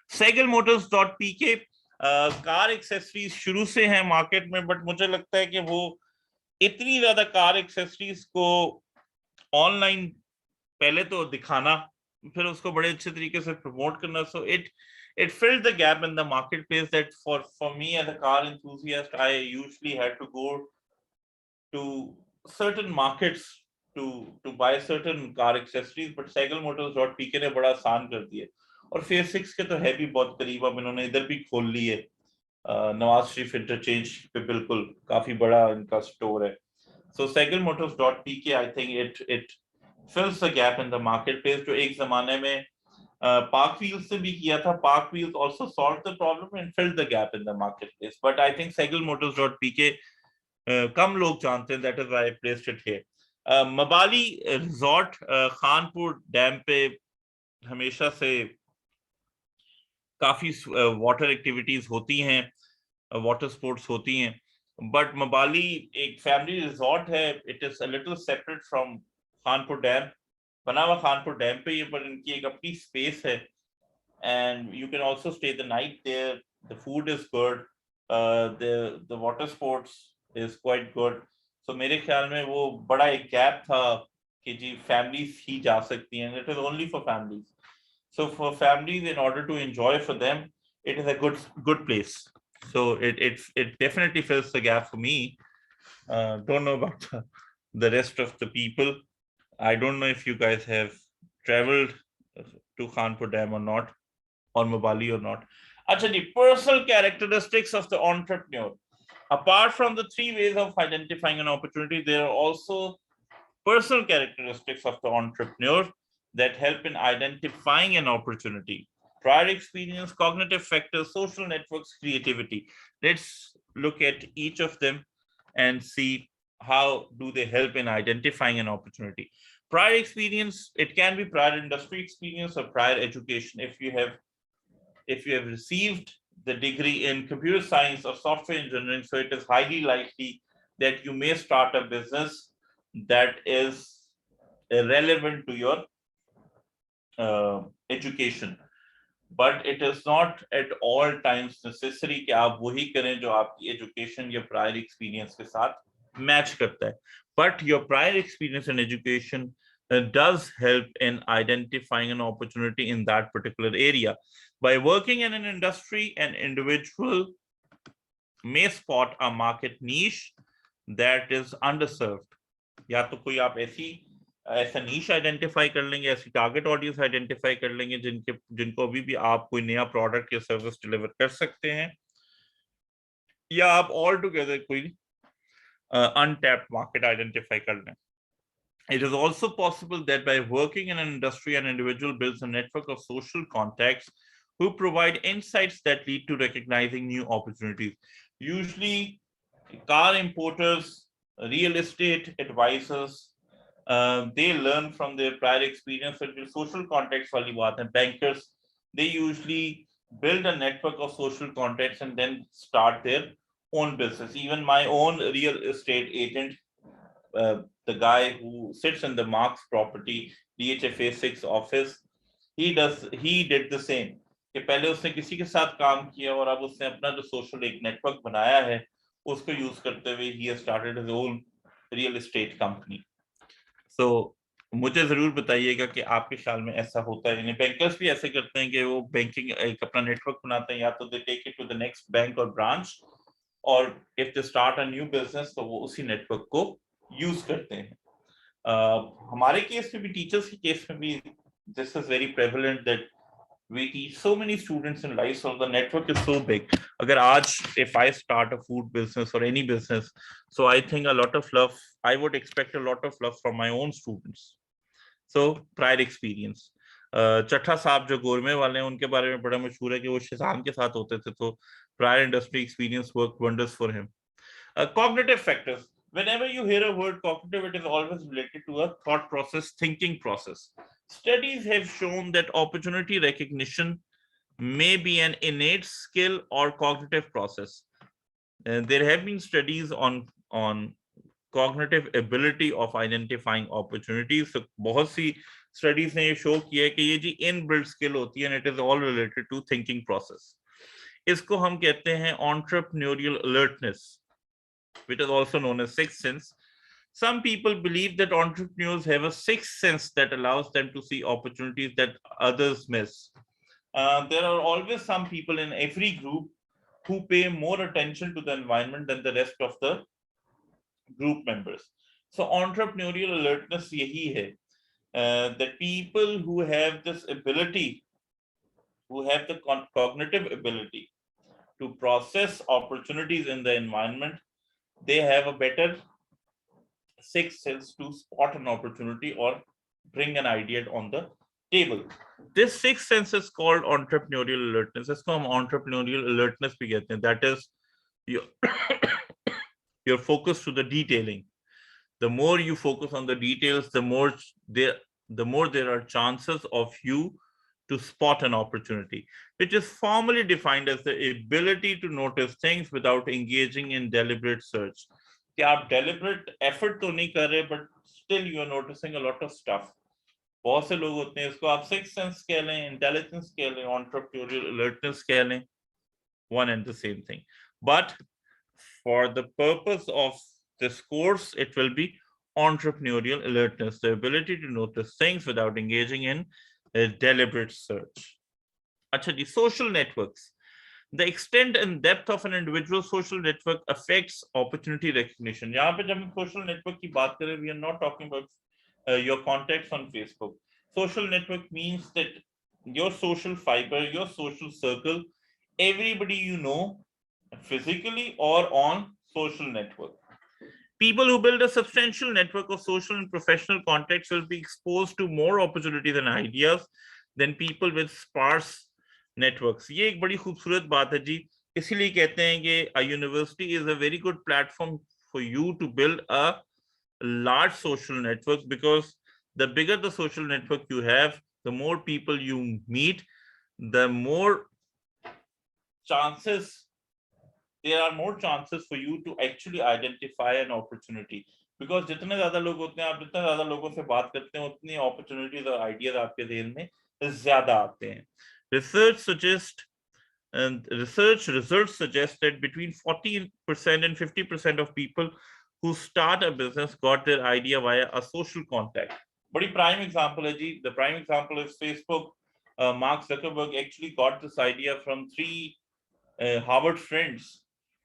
Segalmotors.pk car accessories शुरू से है market में, but मुझे लगता है कि वो इतनी ज्यादा कार एक्सेसरीज को ऑनलाइन पहले तो दिखाना, फिर उसको बड़े अच्छे तरीके से प्रमोट करना, सो it filled the gap in the marketplace that for me as a car enthusiast I usually had to go to certain markets to buy certain car accessories, but Segalmotors.pk ने बड़ा आसान कर दिया. और फेज 6 के तो है भी बहुत करीब, अब इन्होंने इधर भी खोल ली है नवाज शरीफ इंटरचेंज पे, बिल्कुल काफी बड़ा इनका स्टोर है. So segelmotors.pk, I think it fills the gap in the marketplace. जो एक ज़माने में Park Wheels से भी किया था. Park Wheels also solved the problem and filled the gap in the marketplace. But I think segelmotors.pk कम लोग जानते हैं. That is why I placed it here. Mabali resort Khanpur dam पे हमेशा से काफी वाटर एक्टिविटीज होती हैं, वाटर स्पोर्ट्स होती हैं, बट मबाली एक फैमिली रिजॉर्ट है. It is a little separate from Khanpur dam. बना हुआ खानपुर डैम पे ये, पर इनकी एक अपनी स्पेस है and you can also stay the night there. The food is good, the water sports is quite good. So मेरे ख्याल में वो बड़ा एक गैप था कि जी फैमिलीज ही जा सकती हैं. It is only for families. So for families, in order to enjoy for them, it is a good place. So it definitely fills the gap for me. Don't know about the rest of the people. I don't know if you guys have traveled to Khanpur Dam or not, or Mobali or not. Actually, personal characteristics of the entrepreneur. Apart from the three ways of identifying an opportunity, there are also personal characteristics of the entrepreneur that help in identifying an opportunity. Prior experience, cognitive factors, social networks, creativity. Let's look at each of them and see how do they help in identifying an opportunity. Prior experience, it can be prior industry experience or prior education. If you have received the degree in computer science or software engineering, so it is highly likely that you may start a business that is relevant to your education, but it is not at all times necessary कि आप वही करें जो आपकी education या prior experience के साथ match करता है. But your prior experience in education does help in identifying an opportunity in that particular area. By working in an industry, an individual may spot a market niche that is underserved. या तो कोई आप ऐसा नीश identify कर लेंगे, ऐसी target audience identify कर लेंगे जिनको अभी भी आप कोई नया प्रोडक्ट या सर्विस डिलीवर कर सकते हैं, या आप ऑल टुगेदर कोई अनटैप्ड मार्केट आइडेंटिफाई कर लें. It is also possible that by working in an industry, an individual builds a network of social contacts who provide insights that lead to recognizing new opportunities. Usually, car importers, real estate advisors, they learn from their prior experience. So social contacts wali baat hai. Bankers, they usually build a network of social contacts and then start their own business. Even my own real estate agent, the guy who sits in the Marks property DHFA 6 office, he did the same. कि पहले उसने किसी के साथ काम किया और अब उसने अपना जो सोशल एक नेटवर्क बनाया है उसको यूज करते हुए he has started his own real estate company. So मुझे जरूर बताइएगा कि आपके ख्याल में ऐसा होता है. यानी बैंकर्स भी ऐसे करते हैं कि वो बैंकिंग एक अपना नेटवर्क बनाते हैं, या तो they take it to the next bank or branch, और if they start a new business तो वो उसी नेटवर्क को यूज करते हैं. हमारे केस में भी, टीचर्स के केस में भी, this is very prevalent that we teach so many students in life, so the network is so big. Agar aaj if I start a food business or any business, so I think a lot of love, I would expect a lot of love from my own students. So prior experience. Chatha साहब जो गोरमे वाले हैं उनके बारे में बड़ा मशहूर है कि वो शिजान के साथ होते थे, तो prior industry experience worked wonders for him. Cognitive factors. Whenever you hear a word cognitive, it is always related to a thought process, thinking process. Studies have shown that opportunity recognition may be an innate skill or cognitive process. There have been studies on cognitive ability of identifying opportunities. So बहुत सी studies ने ये show किया है कि ये जी inbuilt skill होती है, and it is all related to thinking process. इसको हम कहते हैं entrepreneurial alertness, which is also known as sixth sense. Some people believe that entrepreneurs have a sixth sense that allows them to see opportunities that others miss. There are always some people in every group who pay more attention to the environment than the rest of the group members. So entrepreneurial alertness yahi hai, that people who have this ability, who have the cognitive ability to process opportunities in the environment, they have a better sixth sense to spot an opportunity or bring an idea on the table. This sixth sense is called entrepreneurial alertness. इसको हम entrepreneurial alertness भी कहते हैं. That is your your focus to the detailing. The more you focus on the details, the more there are chances of you to spot an opportunity, which is formally defined as the ability to notice things without engaging in deliberate search. कि आप deliberate effort तो नहीं कर रहे, but still you are noticing a lot of stuff. बहुत से लोग होते हैं, इसको आप sixth sense कह लें, intelligence कह लें, entrepreneurial alertness कह लें, one and the same thing. But for the purpose of this course, it will be entrepreneurial alertness, the ability to notice things without engaging in a deliberate search. Acha ji, social networks. The extent and depth of an individual social network affects opportunity recognition. यहाँ पे जब हम social network की बात करें, we are not talking about your contacts on Facebook. Social network means that your social fiber, your social circle, everybody you know, physically or on social network. People who build a substantial network of social and professional contacts will be exposed to more opportunities and ideas than people with sparse networks. ये एक बड़ी खूबसूरत बात है जी. इसीलिए कहते हैं कि a university is a very good platform for you to build a large social network, because the bigger the social network you have, the more people you meet, the more chances there are more chances for you to actually identify an opportunity. Because जितने ज्यादा लोग होते हैं, आप जितने ज्यादा लोगों से बात करते हैं, उतनी opportunities और ideas आपके ذहन में ज्यादा आते हैं. Research results suggest that between 40% and 50% of people who start a business got their idea via a social contact. बड़ी prime example है जी. The prime example is Facebook. Mark Zuckerberg actually got this idea from 3 Harvard friends.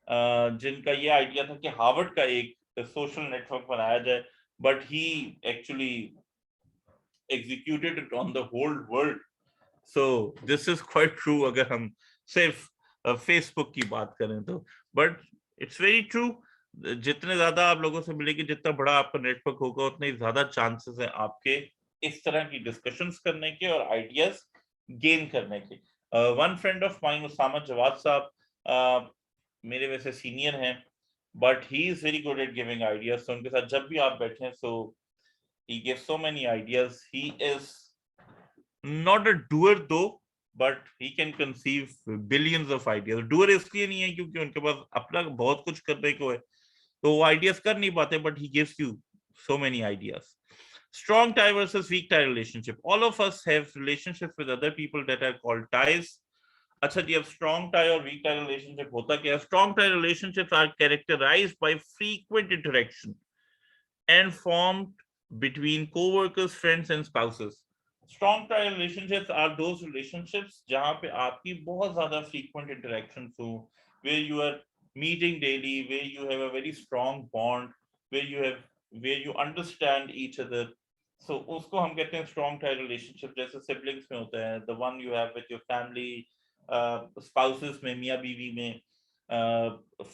जिनका ये idea था कि Harvard का एक social network बनाया जाए, but he actually executed it on the whole world. So this is quite true अगर हम सिर्फ फेसबुक की बात करें तो. बट इट्स वेरी ट्रू, जितने ज्यादा आप लोगों से मिलेंगे, जितना बड़ा आपका नेटवर्क होगा, उतने ज्यादा चांसेस है आपके इस तरह की डिस्कशंस करने के और आइडियाज गेन करने के. One friend of mine, Usama Jawad साहब, मेरे वैसे सीनियर हैं, but he is very good at giving ideas. तो उनके साथ जब भी आप बैठे, so he gives so many ideas. He is not a doer though, but he can conceive billions of ideas. Doer इसलिए नहीं है क्योंकि उनके पास अपना बहुत कुछ करने को है, तो वो आइडियाज कर नहीं पाते, but he gives you so many ideas. Strong tie versus weak tie relationship. All of us have relationships with other people that are called ties. अच्छा जी, अब strong tie और weak tie relationship होता क्या है? Strong tie relationships are characterized by frequent interaction and formed between co-workers, friends and spouses. Strong tie relationships are those relationships जहाँ पे आपकी बहुत ज़्यादा frequent interactions हो, where you are meeting daily, where you have a very strong bond, where you understand each other. So उसको हम कहते हैं strong tie relationship. जैसे siblings में होता है, the one you have with your family, spouses में, मियाँ बीवी में,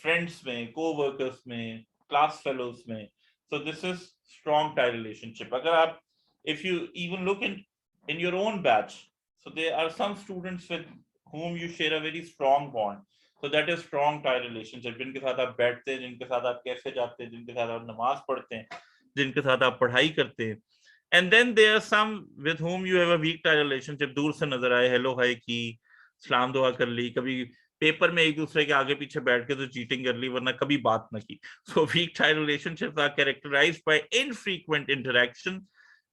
friends में, co-workers में, class fellows में. So this is strong tie relationship. अगर आप, if you even look in your own batch, so there are some students with whom you share a very strong bond. So that is strong tie relationship. जिनके साथ आप बैठते हैं, जिनके साथ आप कैफे जाते हैं, जिनके साथ आप नमाज पढ़ते हैं, जिनके साथ आप पढ़ाई करते हैं. And then there are some with whom you have a weak tie relationship. दूर से नजर आए, हेलो हाय की, सलाम दुआ कर ली, कभी पेपर में एक दूसरे के आगे पीछे बैठ के तो चीटिंग कर ली, वरना कभी बात ना की. So weak tie relationships are characterized by infrequent interaction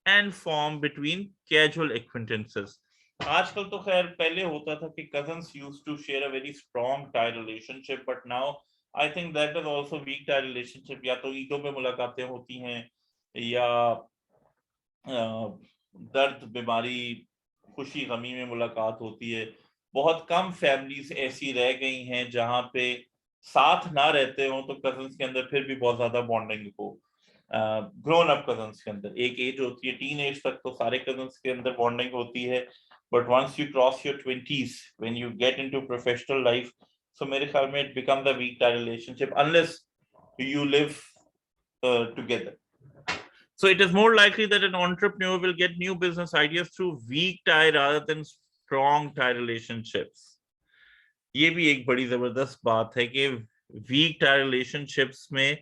and form between casual acquaintances. आजकल तो खैर, पहले होता था कि cousins used to share a very strong tie relationship, but now I think that is also weak tie relationship. या तो ईदों में मुलाकातें होती हैं, या दर्द, बीमारी, खुशी, गमी में मुलाकात होती है. बहुत कम फैमिलीज ऐसी रह गई हैं जहां पे साथ ना रहते हो तो कजन्स के अंदर फिर भी बहुत ज्यादा बॉन्डिंग हो. ग्रोन अप कजन्स के अंदर एक एज होती है, टीन एज तक तो सारे कजन्स के अंदर बॉन्डिंग होती है, but once you cross your 20s, when you get into professional life, so मेरे ख्याल में it become the weak tie relationship, unless you live together. So it is more likely that an entrepreneur will get new business ideas through weak tie rather than strong tie relationships. ये भी एक बड़ी जबरदस्त बात है कि week tie relationships में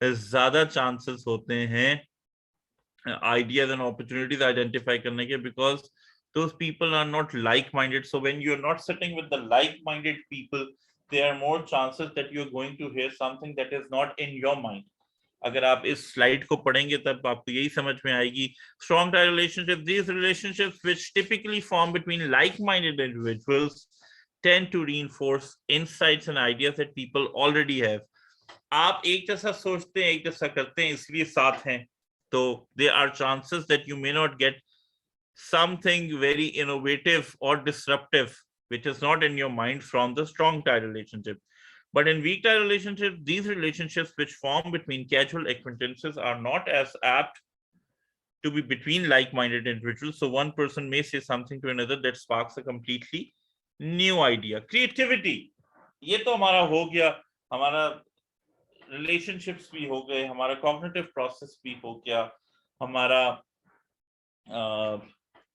ज्यादा चांसेस होते हैं ideas and opportunities identify करने के, because those people are not like-minded. So when you're not sitting with the like-minded people, there are more chances that you're going to hear something that is not in your mind. अगर आप इस slide को पढ़ेंगे तब आपको यही समझ में आएगी. Strong tie relationships, these relationships which typically form between like-minded individuals tend to reinforce insights and ideas that people already have. आप एक जैसा सोचते हैं, एक जैसा करते हैं, इसलिए साथ हैं. So there are chances that you may not get something very innovative or disruptive, which is not in your mind from the strong tie relationship. But in weak tie relationships, these relationships which form between casual acquaintances are not as apt to be between like-minded individuals. So one person may say something to another that sparks a completely new idea. Creativity, ये तो हमारा हो गया, हमारा relationships भी हो गए, हमारा cognitive process भी हो गया, हमारा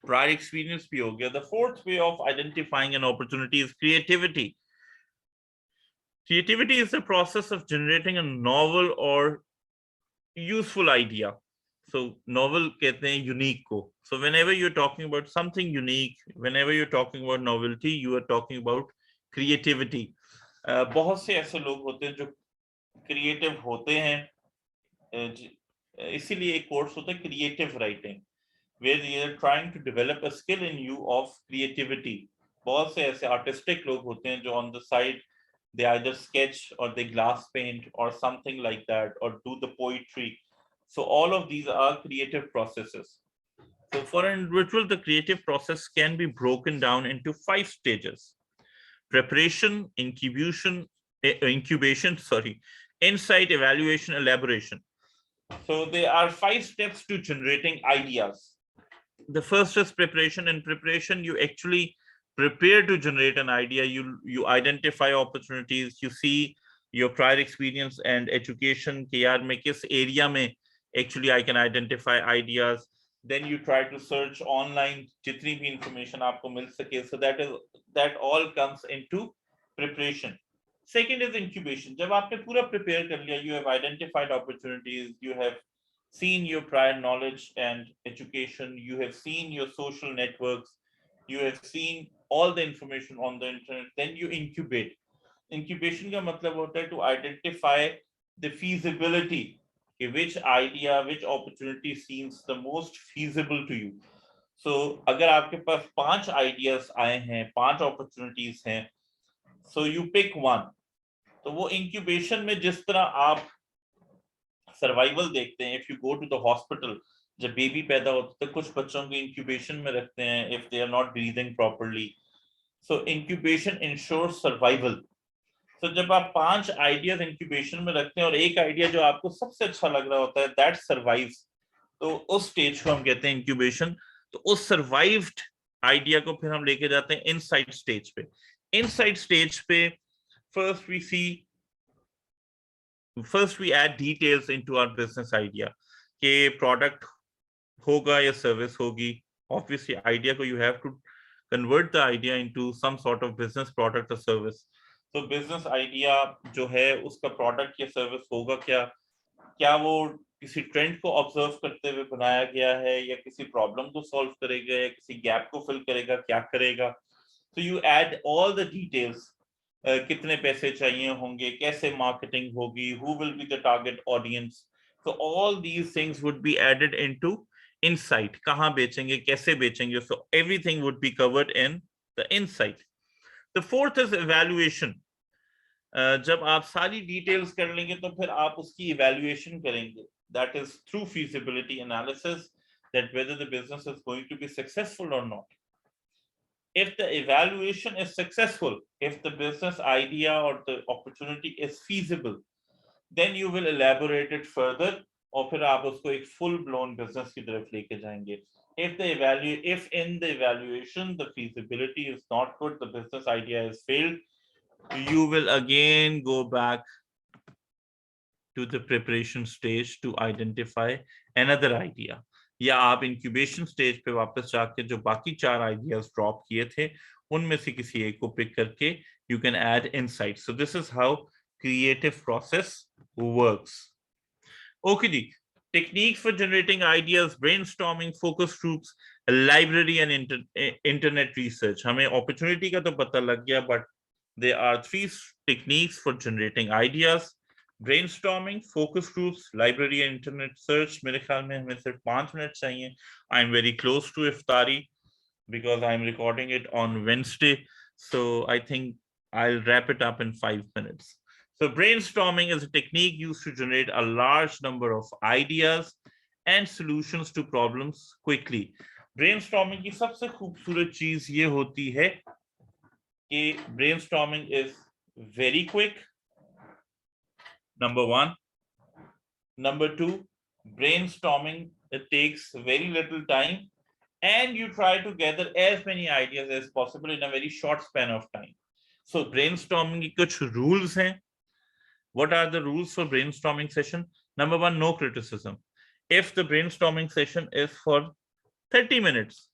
prior experience भी हो गया. The fourth way of identifying an opportunity is creativity. Creativity is the process of generating a novel or useful idea. So novel कहते हैं unique को. So whenever you're talking about something unique, whenever you're talking about novelty, you are talking about creativity. बहुत से ऐसे लोग होते हैं जो creative होते हैं, इसीलिए एक कोर्स होता है creative writing, where they are trying to develop a skill in you of creativity. बहुत से ऐसे artistic लोग होते हैं जो on the side they either sketch or they glass paint or something like that, or do the poetry. So all of these are creative processes. So for an individual, the creative process can be broken down into 5 stages: preparation, incubation, insight, evaluation, elaboration. So there are 5 steps to generating ideas. The first is preparation. In preparation, you actually prepare to generate an idea. You identify opportunities, you see your prior experience and education कि यार मैं किस area में actually I can identify ideas. Then you try to search online जितनी भी information आपको मिल सके. So that all comes into preparation. Second is incubation. जब आपने पूरा prepare कर लिया, you have identified opportunities, you have seen your prior knowledge and education, you have seen your social networks, you have seen all the information on the internet, then you incubate. Incubation का मतलब होता है to identify the feasibility, which idea, which opportunity seems the most feasible to you. So अगर आपके पास 5 ideas आए हैं, 5 opportunities हैं, so you pick one. तो वो incubation में जिस तरह आप सर्वाइवल देखते हैं, if you go to the hospital, जब बेबी पैदा होता है कुछ बच्चों को इंक्यूबेशन में रखते हैं if they are not breathing properly. So incubation ensures survival. So जब आप 5 आइडियाज इंक्यूबेशन में रखते हैं और एक आइडिया जो आपको सबसे अच्छा लग रहा होता है दैट सर्वाइव्स, तो उस स्टेज को हम कहते हैं इंक्यूबेशन. तो उस सर्वाइव्ड आइडिया को फिर हम लेके जाते हैं इनसाइट स्टेज पे. इनसाइट स्टेज पे first we add details into our business idea कि product होगा या service होगी. Obviously idea को you have to convert the idea into some sort of business product or service. So business idea जो है उसका product या service होगा क्या वो किसी trend को observe करते हुए बनाया गया है या किसी problem को solve करेगा या किसी gap को fill करेगा, क्या करेगा. So you add all the details. कितने पैसे चाहिए होंगे, कैसे मार्केटिंग होगी, who will be the target audience. So all these things would be added into insight. कहाँ बेचेंगे, कैसे बेचेंगे. So everything would be covered in the insight. The fourth is evaluation. जब आप सारी details कर लेंगे तो फिर आप उसकी evaluation करेंगे. That is through feasibility analysis, that whether the business is going to be successful or not. If the evaluation is successful, if the business idea or the opportunity is feasible, then you will elaborate it further और फिर आप उसको एक full blown business की तरफ लेके जाएंगे. If in the evaluation the feasibility is not good, the business idea has failed, you will again go back to the preparation stage to identify another idea, या आप incubation stage पे वापस जाके जो बाकी 4 ideas drop किए थे उनमें से किसी एक को pick करके you can add insights. So this is how creative process works. Okay ji, techniques for generating ideas, brainstorming, focus groups, library and internet research. हमें opportunity का तो पता लग गया, but there are 3 techniques for generating ideas: brainstorming, focus groups, library and internet search. मेरे ख्याल में हमें सिर्फ 5 मिनट चाहिए. I'm very close to iftari because I'm recording it on Wednesday, so I think I'll wrap it up in 5 minutes. So brainstorming is a technique used to generate a large number of ideas and solutions to problems quickly. Brainstorming की सबसे खूबसूरत चीज ये होती है कि brainstorming is very quick. Number 1. Number 2, brainstorming, it takes very little time and you try to gather as many ideas as possible in a very short span of time. So brainstorming की कुछ rules हैं. What are the rules for brainstorming session? Number 1, no criticism. If the brainstorming session is for 30 minutes,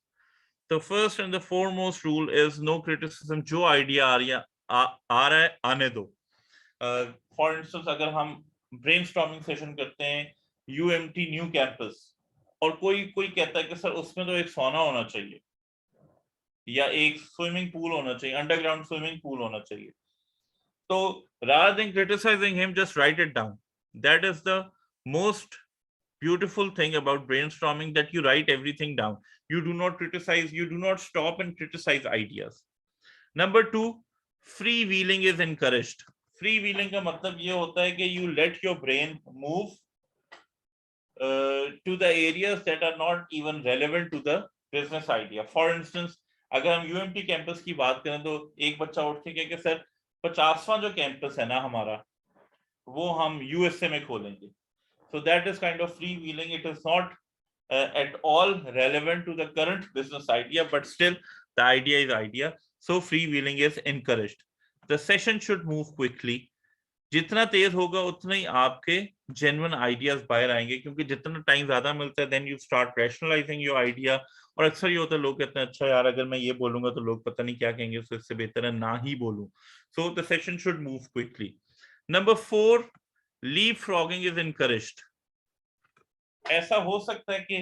the first and the foremost rule is no criticism. जो idea आ रहा है आने दो. For instance, अगर हम brainstorming session करते हैं UMT new campus और कोई कहता है कि सर उसमें तो एक सोना होना चाहिए या एक स्विमिंग पूल होना चाहिए, अंडरग्राउंड स्विमिंग पूल होना चाहिए. So rather than criticizing him, just write it down. That is the most beautiful thing about brainstorming, that you write everything down. You do not criticize, you do not stop and criticize ideas. Number 2, freewheeling is encouraged. Freewheeling का मतलब ये होता है कि you let your brain move to the areas that are not even relevant to the business idea. For instance, अगर हम UMT campus की बात करें तो एक बच्चा उठ के कहे कि सर 50वां जो कैंपस है ना हमारा वो हम USA में खोलेंगे. So that is kind of freewheeling. It is not at all relevant to the current business idea, but still the idea is idea. So freewheeling is encouraged. The session should move quickly. जितना तेज होगा उतना ही आपके genuine ideas बाहर आएंगे, क्योंकि जितना time ज्यादा मिलता है then you start rationalizing your idea. और अक्सर ये होता है लोग कहते हैं अच्छा यार अगर मैं ये बोलूंगा तो लोग पता नहीं क्या कहेंगे, तो इससे बेहतर है ना ही बोलूं. So the session should move quickly. Number 4, leapfrogging is encouraged. ऐसा हो सकता है कि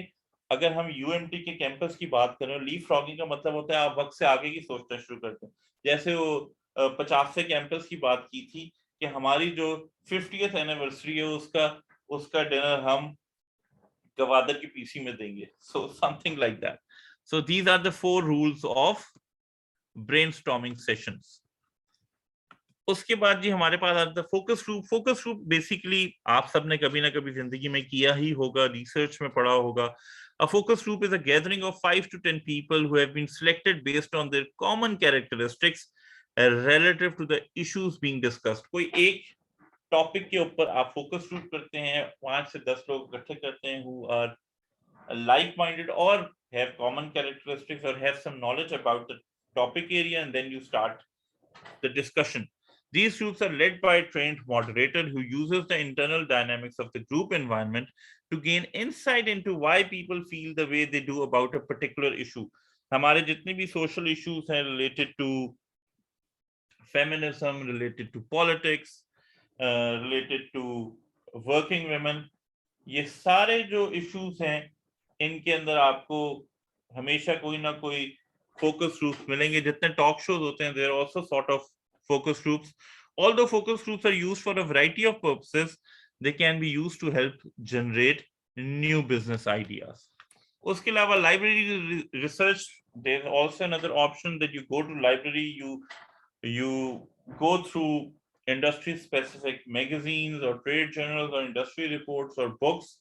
अगर हम UMT के कैंपस की बात करें, leapfrogging का मतलब होता है आप वक्त से आगे की सोचना शुरू करते हैं. जैसे वो 50 कैंपस की बात की थी कि हमारी जो 50th एनिवर्सरी है उसका डिनर हम गवादर की पीसी में देंगे. So something like that. So these are the 4 rules of brainstorming sessions. उसके बाद जी हमारे पास आता है focus group. Focus group basically आप सबने कभी ना कभी जिंदगी में किया ही होगा, रिसर्च में पढ़ा होगा. A focus group is a gathering of 5 to 10 people who have been selected based on their common characteristics relative to the issues being discussed. कोई एक टॉपिक के ऊपर आप फोकस ग्रुप करते हैं, 5 से 10 लोग इकट्ठे करते हैं who are like-minded or have common characteristics or have some knowledge about the topic area, and then you start the discussion. These groups are led by a trained moderator who uses the internal dynamics of the group environment to gain insight into why people feel the way they do about a particular issue. हमारे जितने भी social issues हैं related to feminism, related to politics, related to working women, ये सारे जो issues हैं इनके अंदर आपको हमेशा कोई ना कोई focus groups मिलेंगे. जितने talk shows होते हैं there are also sort of focus groups. Although focus groups are used for a variety of purposes, they can be used to help generate new business ideas. उसके अलावा library research, there's also another option that you go to library, you go through industry specific magazines or trade journals or industry reports or books,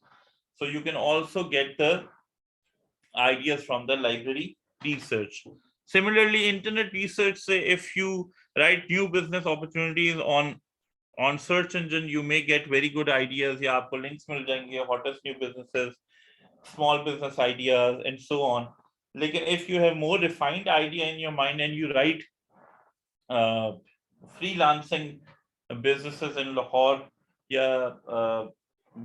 so you can also get the ideas from the library research. Similarly, internet research, say if you write new business opportunities on search engine, you may get very good ideas. या आपको links मिल जाएंगे, hottest new businesses, small business ideas, and so on. Like if you have more refined idea in your mind and you write freelancing businesses in Lahore, या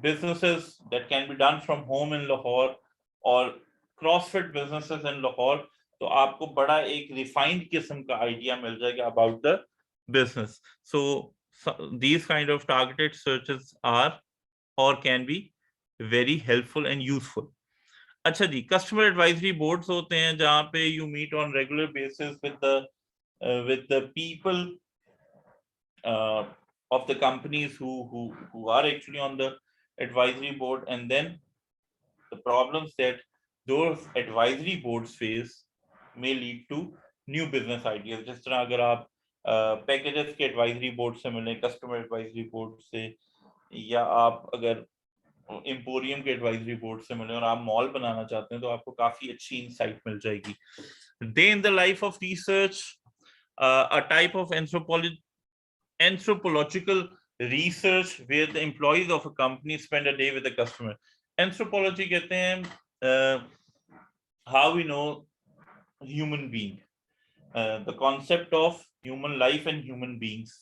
businesses that can be done from home in Lahore or CrossFit businesses in Lahore, तो आपको बड़ा एक refined किस्म का idea मिल जाएगा about the business. So these kind of targeted searches are or can be very helpful and useful. अच्छा जी, customer advisory boards होते हैं जहाँ पे you meet on regular basis with the people of the companies who are actually on the advisory board, and then the problems that those advisory boards face may lead to new business ideas. जिस तरह अगर आप packages के advisory board से मिलें, customer advisory board से, या आप अगर एम्पोरियम के एडवाइजरी बोर्ड से मिले और आप मॉल बनाना चाहते हैं तो आपको काफी अच्छी इंसाइट मिल जाएगी. Day in the life of research, a type of anthropological research where the employees of a company spend a day with the customer. Anthropology कहते हैं how we know human being, the concept of human life and human beings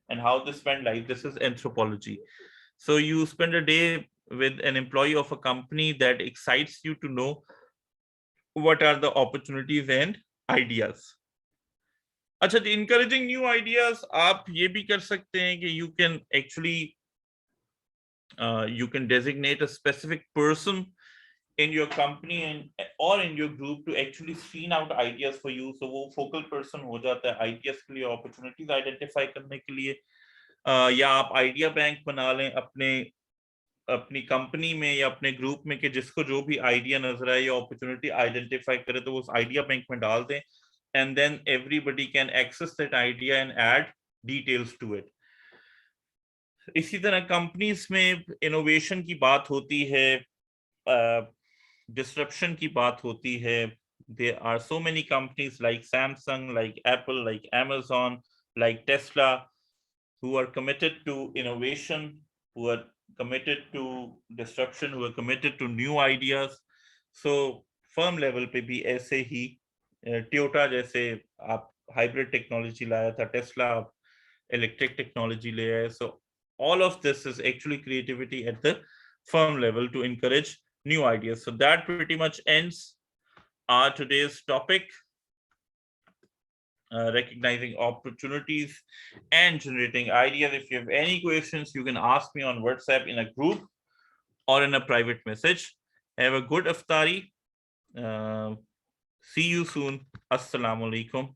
and how they spend life. This is anthropology. So you spend a day with an employee of a company that excites you to know what are the opportunities and ideas. अच्छा, encouraging new ideas, आप ये भी कर सकते हैं कि you can actually you can designate a specific person in your company and or in your group to actually screen out ideas for you. So वो focal person हो जाता है ideas के लिए, opportunities identify करने के लिए, या आप idea bank बना लें अपनी कंपनी में या अपने ग्रुप में कि जिसको जो भी आइडिया नजर आए या अपॉर्चुनिटी आइडेंटिफाई करे तो वो उस आइडिया बैंक में डाल दें, and then everybody can access that idea and add details to it. इसी तरह कंपनीज में इनोवेशन की बात होती है, disruption की बात होती है. There are so many companies like Samsung, like Apple, like Amazon, like Tesla who are committed to innovation, who are committed to disruption, who are committed to new ideas. So firm level पे भी ऐसे ही Toyota जैसे आप hybrid technology लाया था, Tesla आप electric technology ले आए. So all of this is actually creativity at the firm level to encourage new ideas. So that pretty much ends our today's topic, recognizing opportunities and generating ideas. If you have any questions, you can ask me on WhatsApp in a group or in a private message. Have a good iftari. See you soon. Assalamu alaikum.